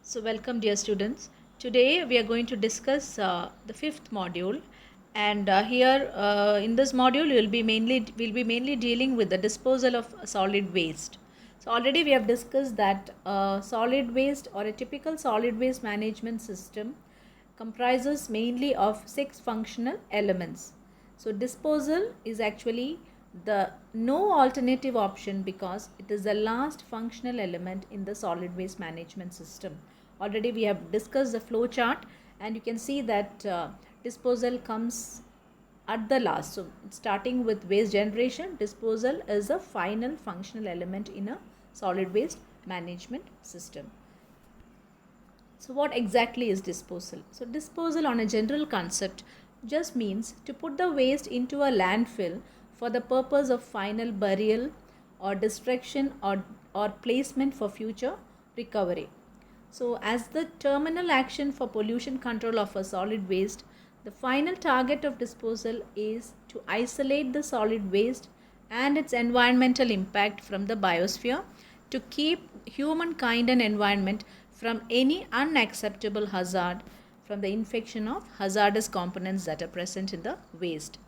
So, welcome, dear students. Today we are going to discuss the fifth module, and here in this module we'll be mainly dealing with the disposal of solid waste. So, already we have discussed that solid waste or a typical solid waste management system comprises mainly of 6 functional elements. So, disposal is actually the no alternative option because it is the last functional element in the solid waste management system. Already we have discussed the flow chart, and you can see that disposal comes at the last. So, starting with waste generation, disposal is a final functional element in a solid waste management system. So, what exactly is disposal? So, disposal on a general concept just means to put the waste into a landfill for the purpose of final burial or destruction or placement for future recovery. So, as the terminal action for pollution control of a solid waste, the final target of disposal is to isolate the solid waste and its environmental impact from the biosphere to keep humankind and environment from any unacceptable hazard from the infection of hazardous components that are present in the waste.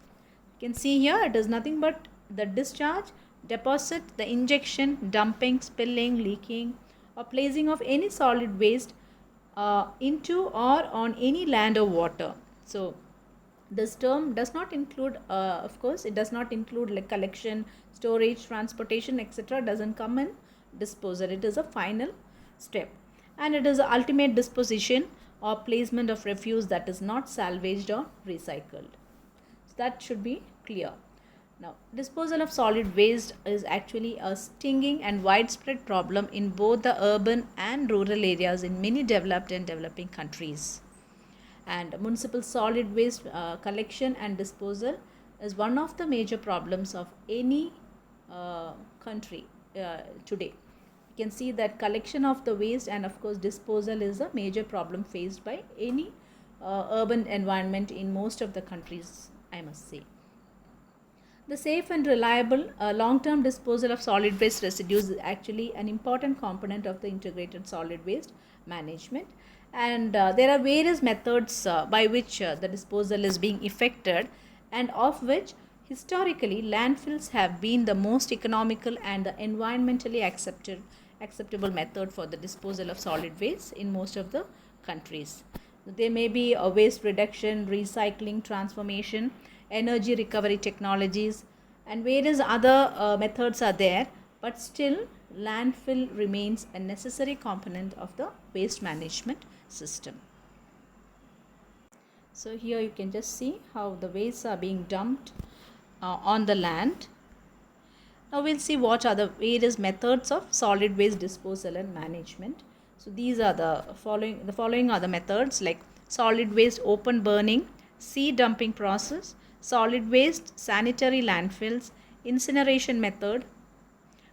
You can see here it is nothing but the discharge, deposit, the injection, dumping, spilling, leaking, or placing of any solid waste into or on any land or water. So, this term does not include, of course, it does not include like collection, storage, transportation, etc. Doesn't come in disposal. It is a final step, and it is the ultimate disposition or placement of refuse that is not salvaged or recycled. So that should be clear. Now, disposal of solid waste is actually a stinging and widespread problem in both the urban and rural areas in many developed and developing countries. And municipal solid waste collection and disposal is one of the major problems of any country today. You can see that collection of the waste and of course disposal is a major problem faced by any urban environment in most of the countries, I must say. The safe and reliable long-term disposal of solid waste residues is actually an important component of the integrated solid waste management, and there are various methods by which the disposal is being effected, and of which historically landfills have been the most economical and the environmentally acceptable method for the disposal of solid waste in most of the countries. There may be a waste reduction, recycling, transformation, energy recovery technologies, and various other methods are there, but still landfill remains a necessary component of the waste management system. So here you can just see how the wastes are being dumped on the land. Now we'll see what are the various methods of solid waste disposal and management. So these are the following are the methods like solid waste open burning, sea dumping process, solid waste sanitary landfills, incineration method,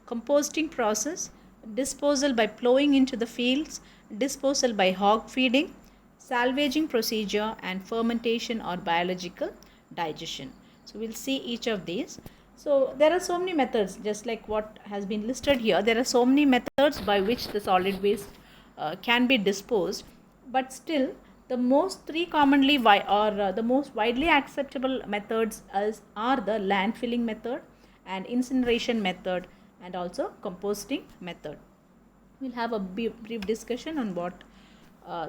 composting process, disposal by plowing into the fields, disposal by hog feeding, salvaging procedure, and fermentation or biological digestion. So we'll see each of these. So there are so many methods, just like what has been listed here. There are so many methods by which the solid waste can be disposed, but still the most three commonly the most widely acceptable methods are the landfilling method and incineration method and also composting method. We'll have a brief discussion on what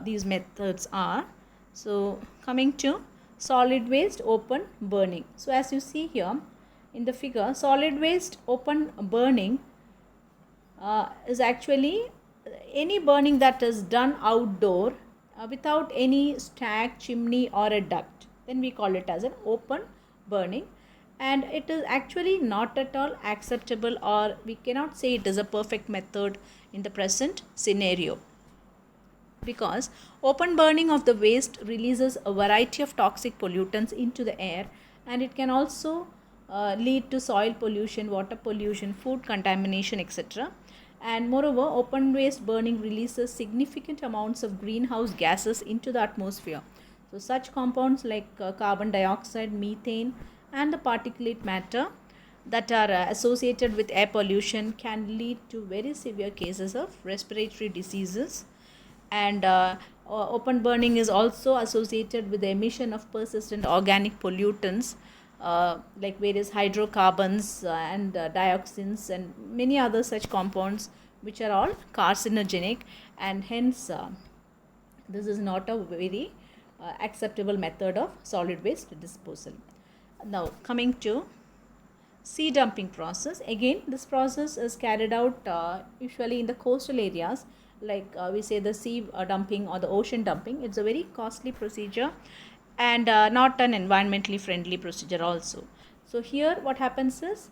these methods are. So coming to solid waste open burning. So as you see here in the figure, solid waste open burning is actually any burning that is done outdoor without any stack, chimney or a duct. Then we call it as an open burning, and it is actually not at all acceptable, or we cannot say it is a perfect method in the present scenario, because open burning of the waste releases a variety of toxic pollutants into the air, and it can also lead to soil pollution, water pollution, food contamination, etc. And moreover, open waste burning releases significant amounts of greenhouse gases into the atmosphere. So such compounds like carbon dioxide, methane, and the particulate matter that are associated with air pollution can lead to very severe cases of respiratory diseases and open burning is also associated with the emission of persistent organic pollutants like various hydrocarbons and dioxins and many other such compounds which are all carcinogenic, and hence this is not a very acceptable method of solid waste disposal. Now coming to sea dumping process. Again, this process is carried out usually in the coastal areas, like we say the sea dumping or the ocean dumping. It's a very costly procedure and not an environmentally friendly procedure also. So here what happens is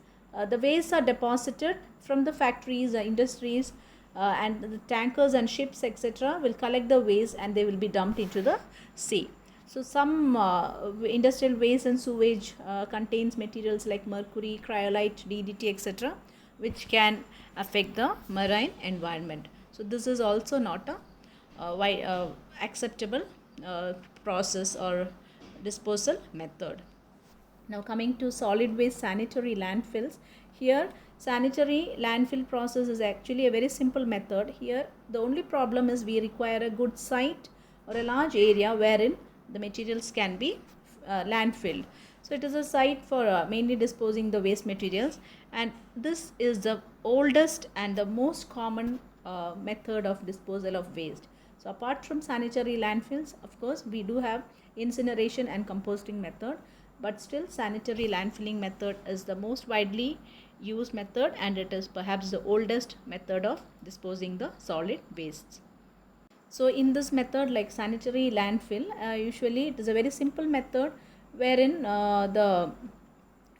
the wastes are deposited from the factories, industries, and the tankers and ships etc. will collect the waste and they will be dumped into the sea. So some industrial waste and sewage contains materials like mercury, cryolite, DDT etc., which can affect the marine environment. So this is also not a acceptable process or disposal method. Now coming to solid waste sanitary landfills. Here sanitary landfill process is actually a very simple method. Here the only problem is we require a good site or a large area wherein the materials can be landfilled. So it is a site for mainly disposing the waste materials, and this is the oldest and the most common method of disposal of waste. So apart from sanitary landfills, of course we do have incineration and composting method, but still sanitary landfilling method is the most widely used method, and it is perhaps the oldest method of disposing the solid wastes. So in this method, like sanitary landfill, usually it is a very simple method wherein the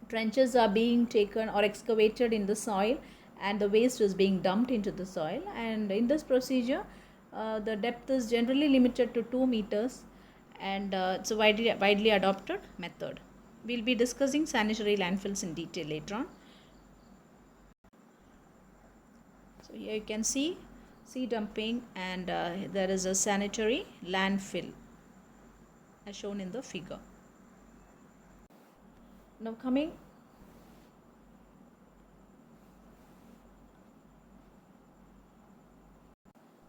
trenches are being taken or excavated in the soil and the waste is being dumped into the soil, and in this procedure the depth is generally limited to 2 meters, and it's a widely adopted method. We'll be discussing sanitary landfills in detail later on. So here you can see sea dumping, and there is a sanitary landfill as shown in the figure.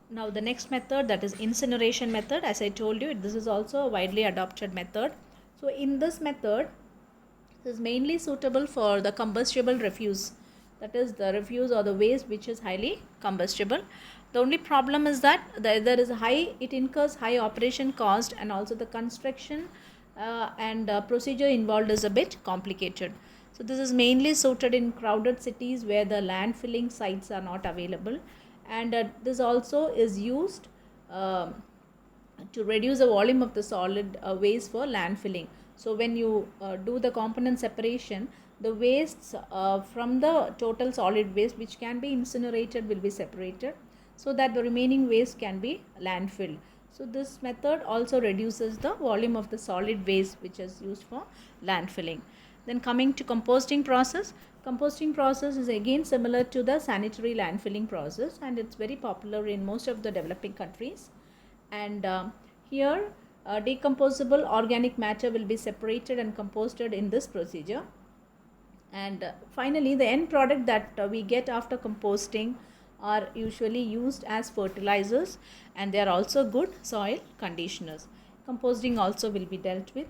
Now the next method, that is incineration method. As I told you, this is also a widely adopted method. So in this method, this is mainly suitable for the combustible refuse, that is the refuse or the waste which is highly combustible. The only problem is that it incurs high operation cost, and also the construction and procedure involved is a bit complicated. So this is mainly suited in crowded cities where the landfilling sites are not available, and this also is used to reduce the volume of the solid waste for landfilling. So when you do the component separation, the wastes from the total solid waste which can be incinerated will be separated, so that the remaining waste can be landfilled. So this method also reduces the volume of the solid waste which is used for landfilling. Then coming to composting process. Composting process is again similar to the sanitary landfilling process, and it's very popular in most of the developing countries. And here decomposable organic matter will be separated and composted in this procedure. And finally, the end product that we get after composting are usually used as fertilizers, and they are also good soil conditioners. Composting also will be dealt with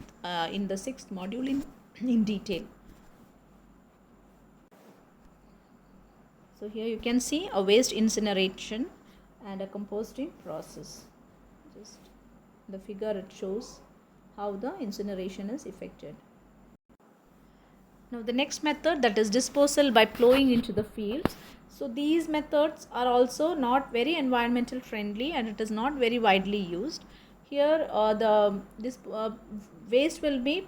in the 6th module in detail. So here you can see a waste incineration and a composting process. Just the figure, it shows how the incineration is effected. Now the next method, that is disposal by plowing into the fields. So these methods are also not very environmental friendly, and it is not very widely used. Here this waste will be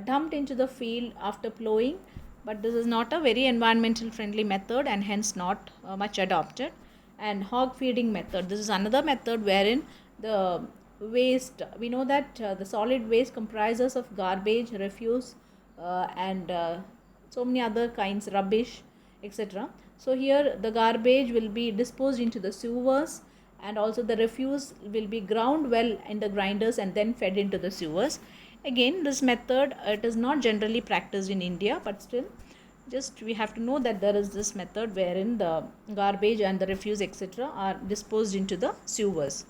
dumped into the field after plowing, but this is not a very environmental friendly method and hence not much adopted. And hog feeding method, this is another method wherein the waste, we know that the solid waste comprises of garbage, refuse, and so many other kinds, rubbish, etc. So here the garbage will be disposed into the sewers, and also the refuse will be ground well in the grinders and then fed into the sewers. Again, this method, it is not generally practiced in India, but still just we have to know that there is this method wherein the garbage and the refuse etc. are disposed into the sewers.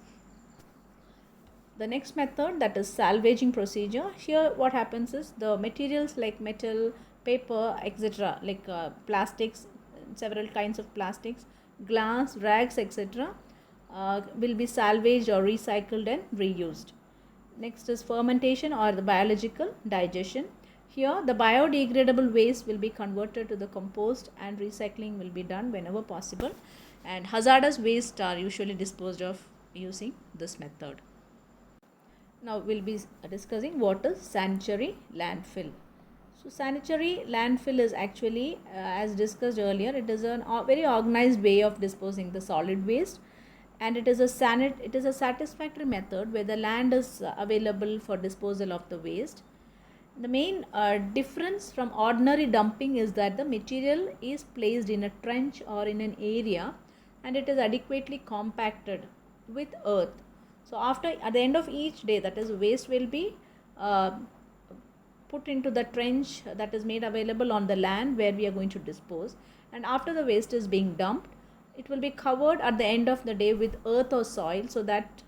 The next method, that is salvaging procedure. Here what happens is the materials like metal, paper, etc., like plastics, several kinds of plastics, glass, rags, etc., will be salvaged or recycled and reused. Next is fermentation or the biological digestion. Here the biodegradable waste will be converted to the compost and recycling will be done whenever possible, and hazardous waste are usually disposed of using this method. Now we'll be discussing what is sanitary landfill. So sanitary landfill is actually, as discussed earlier, it is a very organized way of disposing the solid waste, and it is a satisfactory method where the land is available for disposal of the waste. The main difference from ordinary dumping is that the material is placed in a trench or in an area and it is adequately compacted with earth. So after, at the end of each day, that is, waste will be put into the trench that is made available on the land where we are going to dispose, and after the waste is being dumped, it will be covered at the end of the day with earth or soil so that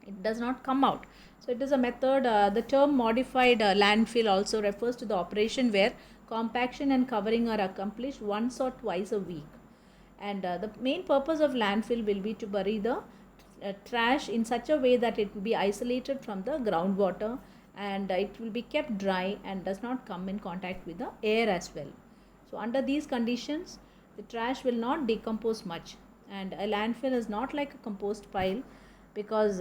it does not come out. So it is a method, the term modified landfill also refers to the operation where compaction and covering are accomplished once or twice a week. And the main purpose of landfill will be to bury the trash in such a way that it will be isolated from the groundwater, and it will be kept dry and does not come in contact with the air as well. So under these conditions, the trash will not decompose much, and a landfill is not like a compost pile, because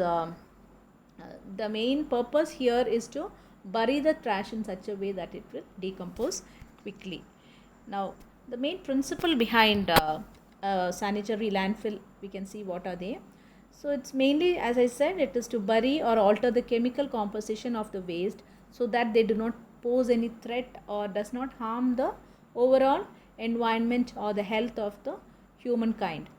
the main purpose here is to bury the trash in such a way that it will decompose quickly. Now the main principle behind sanitary landfill, we can see what are they. So it's mainly, as I said, it is to bury or alter the chemical composition of the waste so that they do not pose any threat or does not harm the overall environment or the health of the humankind.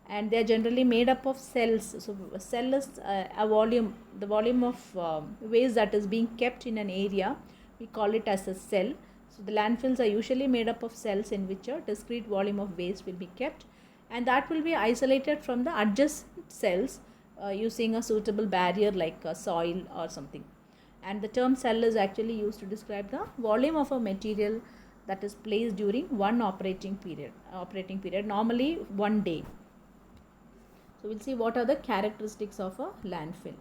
And they are generally made up of cells. So a cell is a volume, the volume of waste that is being kept in an area, we call it as a cell. So the landfills are usually made up of cells in which a discrete volume of waste will be kept, and that will be isolated from the adjacent cells using a suitable barrier like soil or something. And the term cell is actually used to describe the volume of a material that is placed during one operating period, normally 1 day. So we'll see what are the characteristics of a landfill.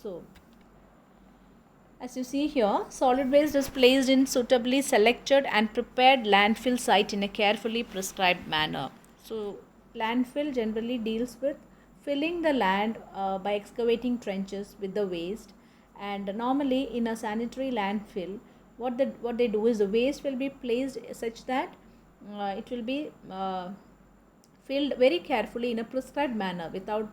So as you see here, solid waste is placed in suitably selected and prepared landfill site in a carefully prescribed manner. So landfill generally deals with filling the land by excavating trenches with the waste, and normally in a sanitary landfill, what they do is the waste will be placed such that it will be filled very carefully in a prescribed manner without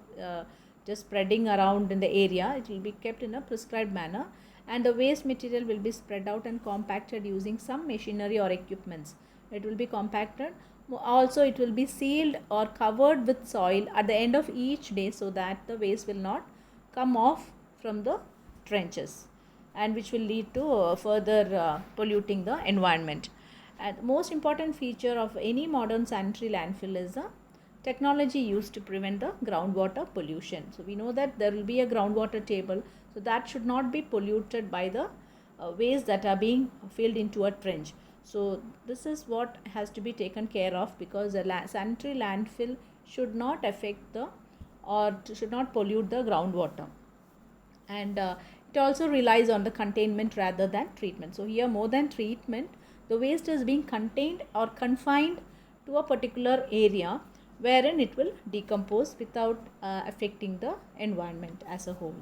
just spreading around in the area. It will be kept in a prescribed manner, and the waste material will be spread out and compacted using some machinery or equipments. It will be compacted. Also, it will be sealed or covered with soil at the end of each day so that the waste will not come off from the trenches, and which will lead to further polluting the environment. And the most important feature of any modern sanitary landfill is the technology used to prevent the groundwater pollution. So we know that there will be a groundwater table, so that should not be polluted by the waste that are being filled into a trench. So this is what has to be taken care of, because a sanitary landfill should not affect the or should not pollute the groundwater. And it also relies on the containment rather than treatment. So here, more than treatment, the waste is being contained or confined to a particular area wherein it will decompose without affecting the environment as a whole.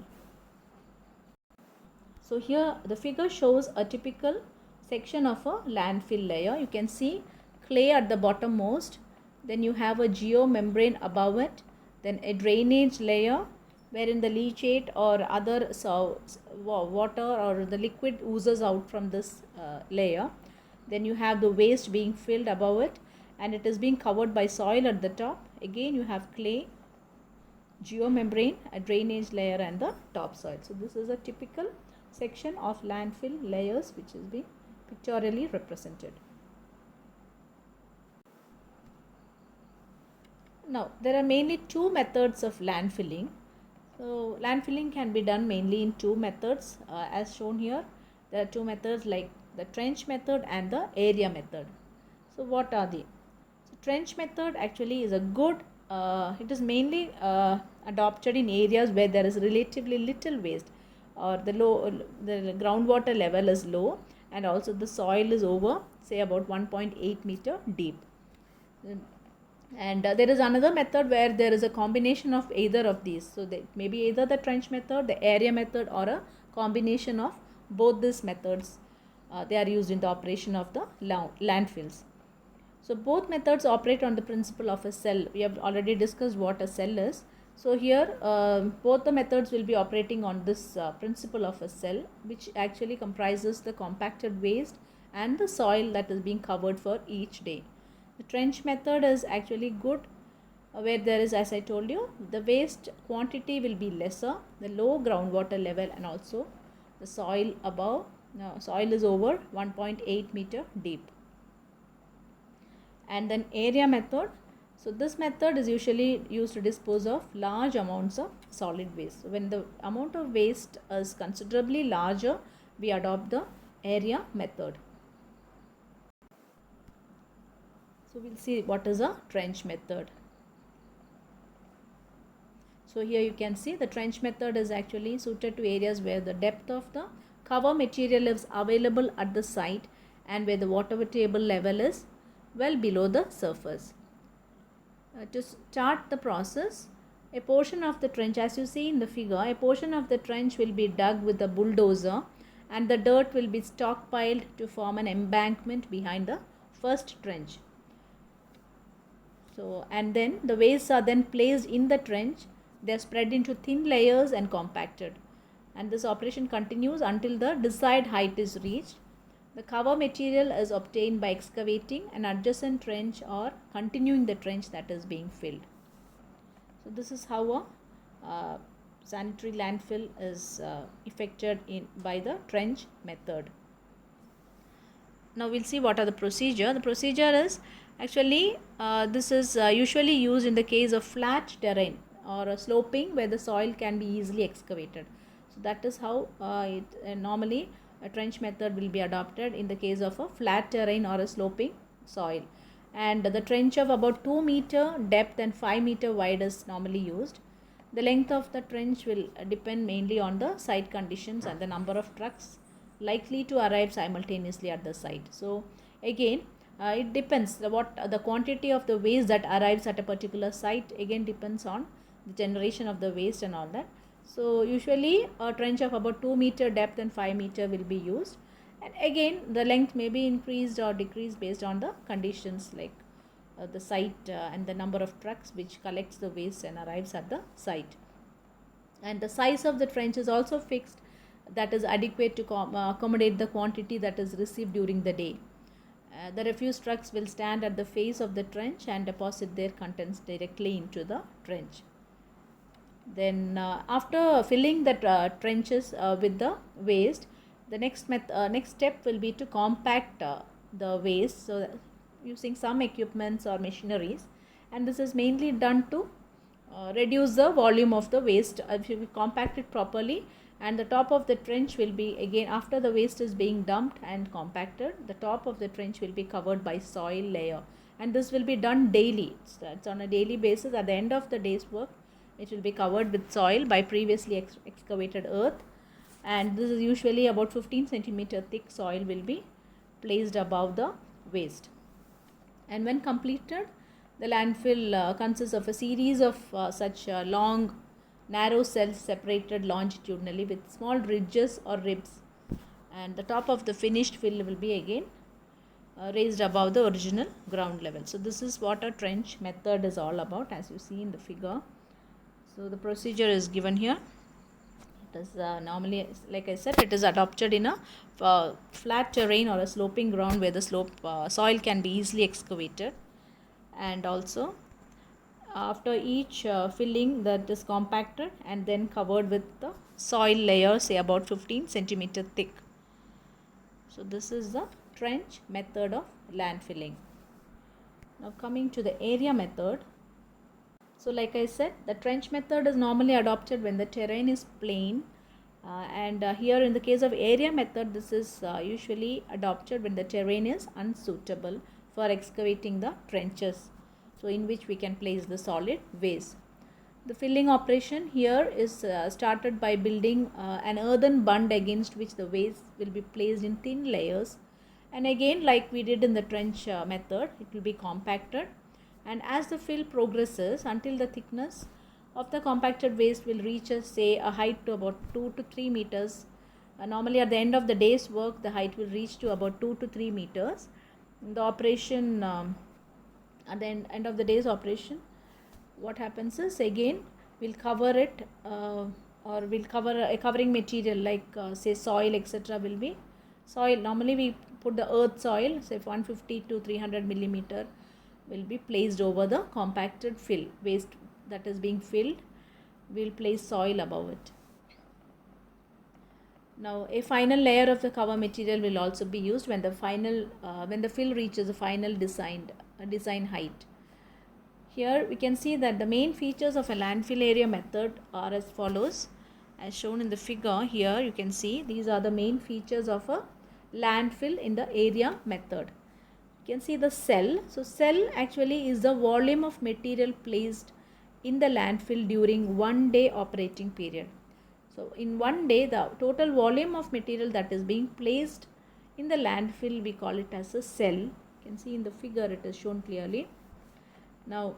So here the figure shows a typical section of a landfill layer. You can see clay at the bottommost, then you have a geomembrane above it, then a drainage layer wherein the leachate or other water or the liquid oozes out from this layer. Then you have the waste being filled above it, and it is being covered by soil at the top. Again you have clay, geomembrane, a drainage layer, and the topsoil. So this is a typical section of landfill layers which is being pictorially represented. Now, there are mainly two methods of land filling. So, land filling can be done mainly in two methods as shown here. There are two methods like the trench method and the area method. So, what are they? So, trench method actually is a good, it is mainly adopted in areas where there is relatively little waste, or the groundwater level is low, and also the soil is over say about 1.8 meter deep. And there is another method where there is a combination of either of these. So, maybe either the trench method, the area method, or a combination of both these methods. They are used in the operation of the landfills. So, both methods operate on the principle of a cell. We have already discussed what a cell is. So, here both the methods will be operating on this principle of a cell, which actually comprises the compacted waste and the soil that is being covered for each day. The trench method is actually good where there is, as I told you, the waste quantity will be lesser, the low groundwater level, and also the soil soil is over 1.8 meter deep. And then area method. So, this method is usually used to dispose of large amounts of solid waste. So, when the amount of waste is considerably larger, we adopt the area method. So, we will see what is a trench method. So, here you can see the trench method is actually suited to areas where the depth of the cover material is available at the site and where the water table level is well below the surface. To start the process, a portion of the trench, as you see in the figure, a portion of the trench will be dug with a bulldozer and the dirt will be stockpiled to form an embankment behind the first trench. So, and then the wastes are then placed in the trench. They are spread into thin layers and compacted. And this operation continues until the desired height is reached. The cover material is obtained by excavating an adjacent trench or continuing the trench that is being filled. So, this is how a sanitary landfill is effected by the trench method. Now, we will see what are the procedure. The procedure is actually this is usually used in the case of flat terrain or a sloping where the soil can be easily excavated. So, that is how normally a trench method will be adopted in the case of a flat terrain or a sloping soil. And the trench of about 2 meter depth and 5 meter wide is normally used. The length of the trench will depend mainly on the site conditions and the number of trucks likely to arrive simultaneously at the site. So, again it depends what the quantity of the waste that arrives at a particular site again depends on the generation of the waste and all that. So, usually a trench of about 2 meter depth and 5 meter will be used, and again the length may be increased or decreased based on the conditions like the site and the number of trucks which collects the waste and arrives at the site. And the size of the trench is also fixed, that is adequate to accommodate the quantity that is received during the day. The refuse trucks will stand at the face of the trench and deposit their contents directly into the trench. Then after filling the trenches with the waste, the next step will be to compact the waste, so using some equipments or machineries, and this is mainly done to reduce the volume of the waste. If you compact it properly, and the top of the trench will be, again after the waste is being dumped and compacted, the top of the trench will be covered by soil layer, and this will be done daily. It's on a daily basis. At the end of the day's work, it will be covered with soil by previously excavated earth, and this is usually about 15 centimeter thick soil will be placed above the waste. And when completed, the landfill consists of a series of such long narrow cells separated longitudinally with small ridges or ribs, and the top of the finished fill will be again raised above the original ground level. So, this is what a trench method is all about, as you see in the figure. So, the procedure is given here. It is normally, like I said, it is adopted in a flat terrain or a sloping ground where the soil can be easily excavated, and also after each filling that is compacted and then covered with the soil layer, say about 15 centimeter thick. So, this is the trench method of land filling. Now, coming to the area method. So like I said, the trench method is normally adopted when the terrain is plain, and here in the case of area method, this is usually adopted when the terrain is unsuitable for excavating the trenches, so in which we can place the solid waste. The filling operation here is started by building an earthen bund against which the waste will be placed in thin layers, and again, like we did in the trench method, it will be compacted, and as the fill progresses until the thickness of the compacted waste will reach say a height to about 2 to 3 meters. Normally at the end of the day's work, the height will reach to about 2 to 3 meters. The operation at the end of the day's operation, what happens is, again we'll cover it, or we'll cover a covering material like say soil, etc. will be soil. Normally we put the earth soil, say 150 to 300 millimeter will be placed over the compacted fill waste that is being filled. We'll place soil above it. Now a final layer of the cover material will also be used when the fill reaches the final design height. Here we can see that the main features of a landfill area method are as follows. As shown in the figure here, you can see these are the main features of a landfill in the area method. You can see the cell. So cell actually is the volume of material placed in the landfill during 1 day operating period. So in 1 day, the total volume of material that is being placed in the landfill, we call it as a cell. You can see in the figure it is shown clearly. Now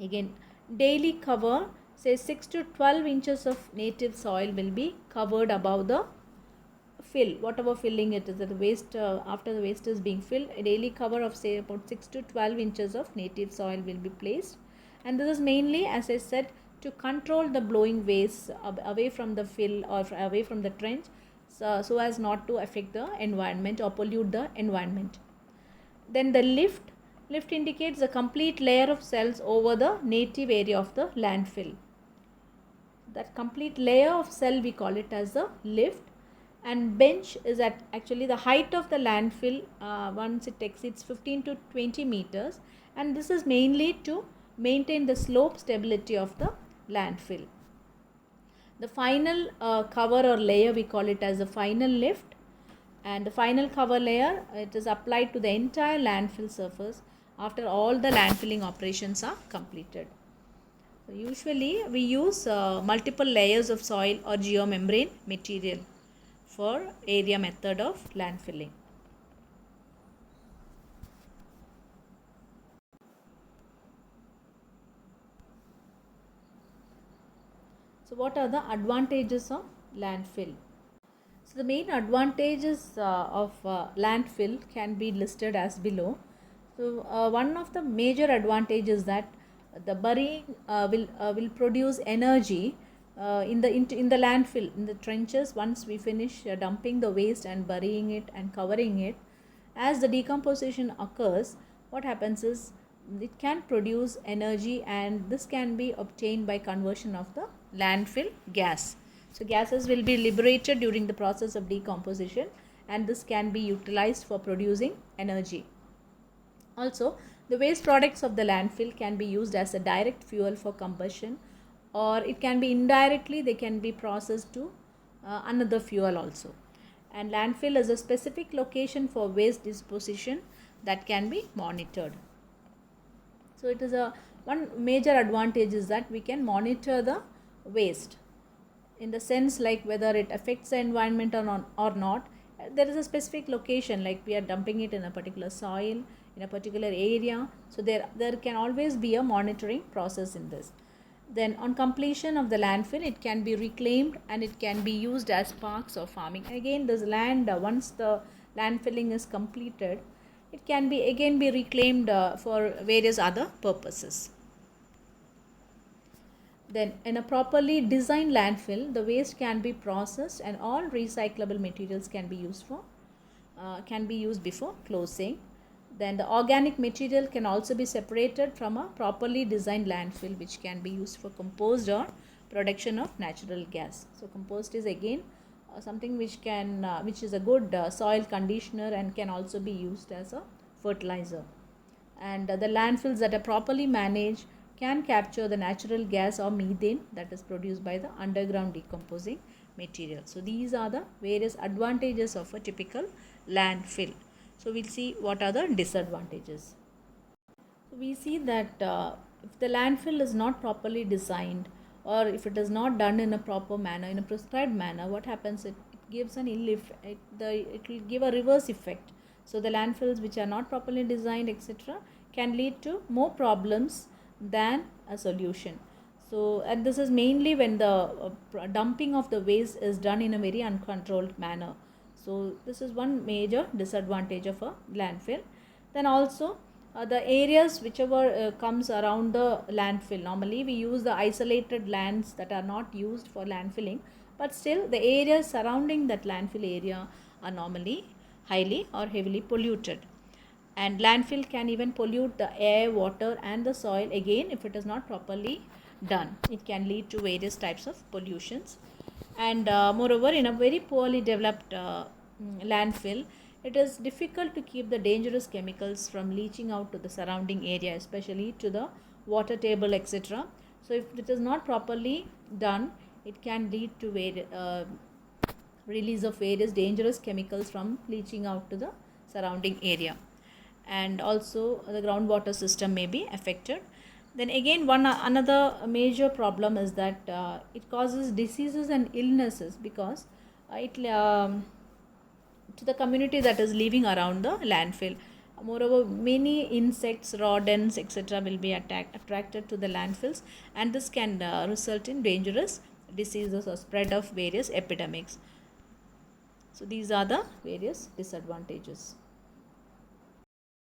again, daily cover, say 6 to 12 inches of native soil will be covered above the fill, whatever filling it is, the waste after the waste is being filled, a daily cover of say about 6 to 12 inches of native soil will be placed, and this is mainly, as I said, to control the blowing waste away from the fill or away from the trench, so as not to affect the environment or pollute the environment. Then the lift indicates a complete layer of cells over the native area of the landfill. That complete layer of cell, we call it as a lift. And bench is at actually the height of the landfill once it exceeds 15 to 20 meters, and this is mainly to maintain the slope stability of the landfill. The final cover or layer, we call it as the final lift, and the final cover layer, it is applied to the entire landfill surface after all the landfilling operations are completed. So usually we use multiple layers of soil or geomembrane material for area method of landfilling. So what are the advantages of landfill? So the main advantages of landfill can be listed as below. So one of the major advantages is that the burying will produce energy in the landfill, in the trenches. Once we finish dumping the waste and burying it and covering it, as the decomposition occurs, what happens is it can produce energy, and this can be obtained by conversion of the landfill gas. So gases will be liberated during the process of decomposition, and this can be utilized for producing energy. Also, the waste products of the landfill can be used as a direct fuel for combustion, or it can be indirectly, they can be processed to another fuel also. And landfill is a specific location for waste disposition that can be monitored. So it is one major advantage is that we can monitor the waste in the sense like whether it affects the environment or not. There is a specific location, like we are dumping it in a particular soil, in a particular area. So there can always be a monitoring process in this. Then on completion of the landfill, it can be reclaimed and it can be used as parks or farming. Again, this land, once the landfilling is completed, it can be again be reclaimed for various other purposes. Then in a properly designed landfill, the waste can be processed and all recyclable materials can be used before closing. Then the organic material can also be separated from a properly designed landfill, which can be used for compost or production of natural gas. So compost is again something which is a good soil conditioner and can also be used as a fertilizer. And the landfills that are properly managed can capture the natural gas or methane that is produced by the underground decomposing material. So these are the various advantages of a typical landfill. So we'll see what are the disadvantages. So we see that if the landfill is not properly designed, or if it is not done in a proper manner, in a prescribed manner, what happens? It gives an ill effect. It will give a reverse effect. So the landfills which are not properly designed, etc., can lead to more problems than a solution. So, and this is mainly when the dumping of the waste is done in a very uncontrolled manner. So this is one major disadvantage of a landfill. Then also the areas whichever comes around the landfill, normally we use the isolated lands that are not used for landfilling, but still the areas surrounding that landfill area are normally highly or heavily polluted. And landfill can even pollute the air, water and the soil again if it is not properly done. It can lead to various types of pollutions. And moreover, in a very poorly developed landfill, it is difficult to keep the dangerous chemicals from leaching out to the surrounding area, especially to the water table, etc. So if it is not properly done, it can lead to release of various dangerous chemicals from leaching out to the surrounding area. And also the groundwater system may be affected. Then again, another major problem is that it causes diseases and illnesses, because it to the community that is living around the landfill. Moreover, many insects, rodents, etc., will be attracted to the landfills, and this can result in dangerous diseases or spread of various epidemics. So these are the various disadvantages.